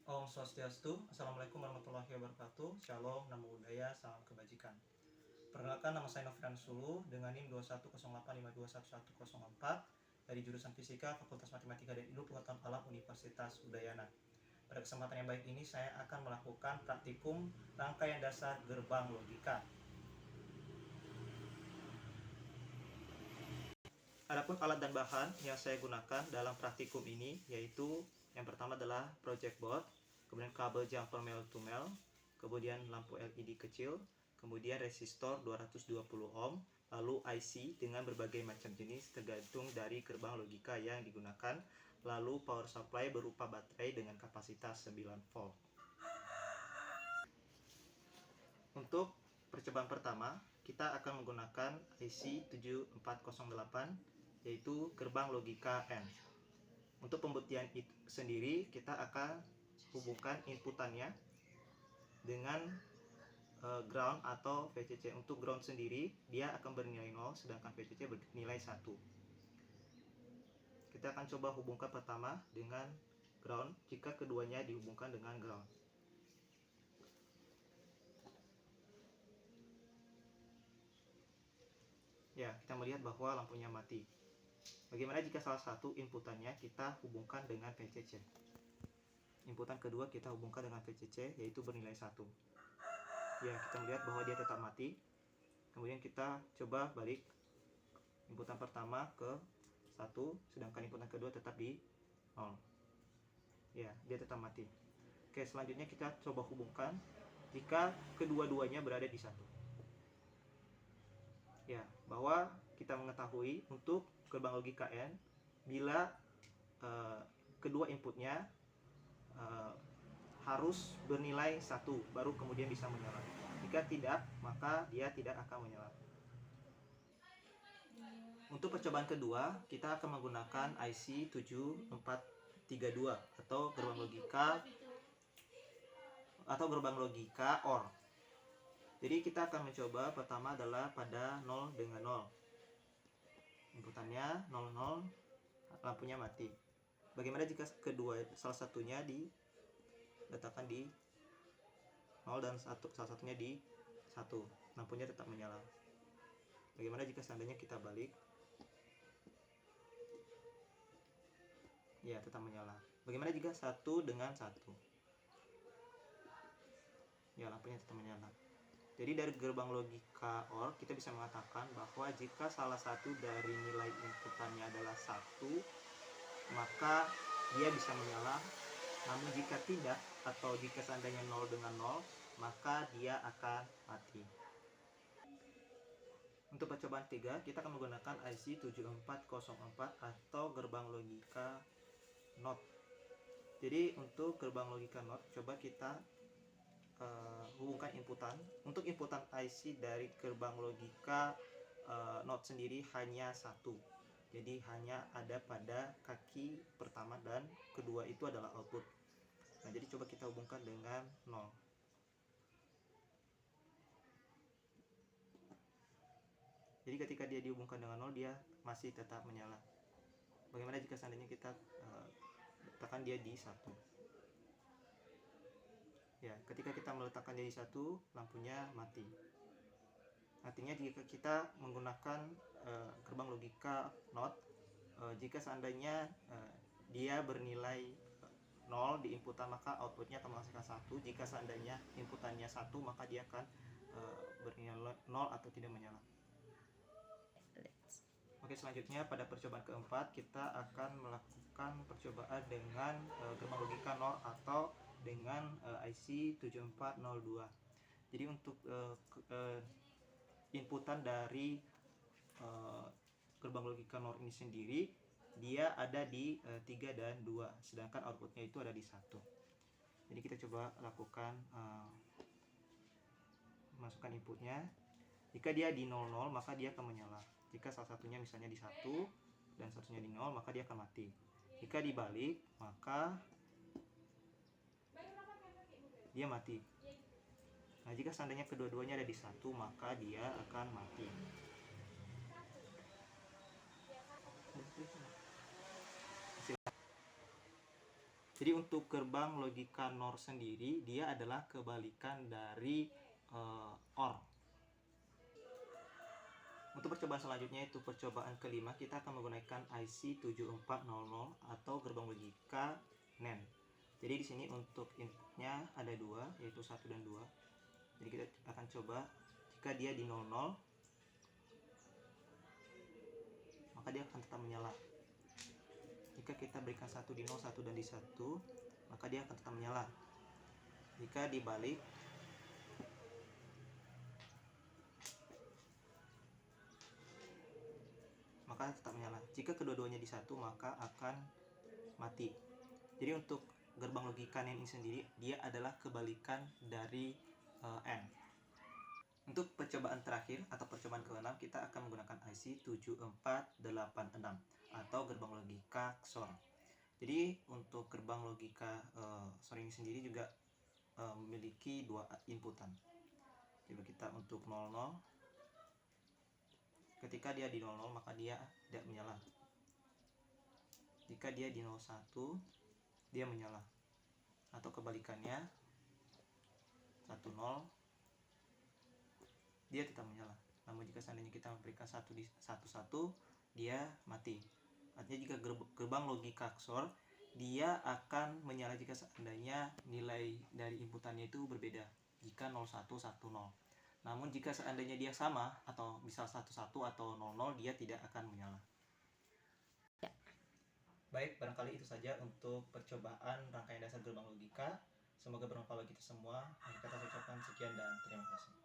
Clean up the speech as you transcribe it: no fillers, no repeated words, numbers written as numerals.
Om Swastiastu, Assalamualaikum warahmatullahi wabarakatuh. Shalom, Namo Buddhaya, salam kebajikan. Perkenalkan, nama saya Nofrian Sulu dengan NIM 2108521104 dari jurusan Fisika Fakultas Matematika dan Ilmu Pengetahuan Alam Universitas Udayana. Pada kesempatan yang baik ini saya akan melakukan praktikum rangkaian dasar gerbang logika. Adapun alat dan bahan yang saya gunakan dalam praktikum ini yaitu yang pertama adalah project board, kemudian kabel jumper male to male, kemudian lampu LED kecil, kemudian resistor 220 ohm, lalu IC dengan berbagai macam jenis tergantung dari gerbang logika yang digunakan, lalu power supply berupa baterai dengan kapasitas 9 volt. Untuk percobaan pertama, kita akan menggunakan IC 7408 yaitu gerbang logika N. Untuk pembuktian itu sendiri, kita akan hubungkan inputannya dengan ground atau VCC. Untuk ground sendiri, dia akan bernilai 0, sedangkan VCC bernilai 1. Kita akan coba hubungkan pertama dengan ground jika keduanya dihubungkan dengan ground. Ya, kita melihat bahwa lampunya mati. Bagaimana jika salah satu inputannya kita hubungkan dengan VCC? Inputan kedua kita hubungkan dengan VCC, yaitu bernilai 1. Ya, kita melihat bahwa dia tetap mati. Kemudian kita coba balik inputan pertama ke 1, sedangkan inputan kedua tetap di 0. Ya, dia tetap mati. Oke, selanjutnya kita coba hubungkan jika kedua-duanya berada di 1. Ya, bahwa kita mengetahui untuk gerbang logika N, bila kedua inputnya harus bernilai 1 baru kemudian bisa menyala. Jika tidak, maka dia tidak akan menyala. Untuk percobaan kedua, kita akan menggunakan IC 7432 atau gerbang logika OR. Jadi kita akan mencoba pertama adalah pada 0 dengan 0. Inputannya 00, lampunya mati. Bagaimana jika salah satunya diletakkan di 0 dan salah satunya di 1, lampunya tetap menyala. Bagaimana jika seandainya kita balik? Ya, tetap menyala. Bagaimana jika 1 dengan 1? Ya, lampunya tetap menyala. Jadi dari gerbang logika OR kita bisa mengatakan bahwa jika salah satu dari nilai inputannya adalah 1, maka dia bisa menyala. Namun jika tidak, atau jika seandainya 0 dengan 0, maka dia akan mati. Untuk percobaan 3, kita akan menggunakan IC 7404 atau gerbang logika NOT. Jadi untuk gerbang logika NOT, coba kita hubungkan inputan. Untuk inputan IC dari gerbang logika NOT sendiri hanya 1. Jadi hanya ada pada kaki pertama dan kedua itu adalah output. Nah, jadi coba kita hubungkan dengan 0. Jadi ketika dia dihubungkan dengan 0, dia masih tetap menyala. Bagaimana jika seandainya kita letakkan dia di 1? Ya, ketika kita meletakkan dia di 1, lampunya mati. Artinya jika kita menggunakan gerbang logika NOT, jika seandainya dia bernilai 0 di inputan, maka outputnya akan menghasilkan 1. Jika seandainya inputannya 1, maka dia akan bernilai 0 atau tidak menyala. Oke, selanjutnya pada percobaan keempat kita akan melakukan percobaan dengan gerbang logika NOR atau dengan IC 7402. Jadi untuk inputan dari gerbang logika NOR ini sendiri, dia ada di 3 dan 2, sedangkan outputnya itu ada di 1. Jadi kita coba lakukan masukkan inputnya. Jika dia di 00, maka dia akan menyala. Jika salah satunya misalnya di 1 dan satunya di 0, maka dia akan mati. Jika dibalik, maka dia mati. Nah, jika seandainya kedua-duanya ada di 1, maka dia akan mati. Jadi untuk gerbang logika NOR sendiri, dia adalah kebalikan dari OR. Untuk percobaan selanjutnya, itu percobaan kelima, kita akan menggunakan IC 7400 atau gerbang logika NAND. Jadi di sini untuk inputnya ada dua, yaitu 1 dan 2. Jadi kita akan coba, jika dia di 00, maka dia akan tetap menyala. Jika kita berikan 1 di 0, 1 dan di 1, maka dia akan tetap menyala. Jika dibalik, maka tetap menyala. Jika kedua-duanya di 1, maka akan mati. Jadi untuk gerbang logika NAND ini sendiri, dia adalah kebalikan dari AND. Untuk percobaan terakhir atau percobaan ke-6, kita akan menggunakan IC 7486 atau gerbang logika XOR. Jadi untuk gerbang logika XOR ini sendiri juga memiliki dua inputan. Coba kita untuk 00, ketika dia di 00 maka dia tidak menyala. Jika dia di 01, dia menyala. Atau kebalikannya, 10, dia tetap menyala. Namun jika seandainya kita memberikan 1 di 11, dia mati. Artinya jika gerbang logika XOR, dia akan menyala jika seandainya nilai dari inputannya itu berbeda. Jika 0110. Namun jika seandainya dia sama, atau misal 11 atau 00, dia tidak akan menyala. Baik, barangkali itu saja untuk percobaan rangkaian dasar gerbang logika. Semoga bermanfaat bagi kita semua. Akhir kata saya ucapkan sekian dan terima kasih.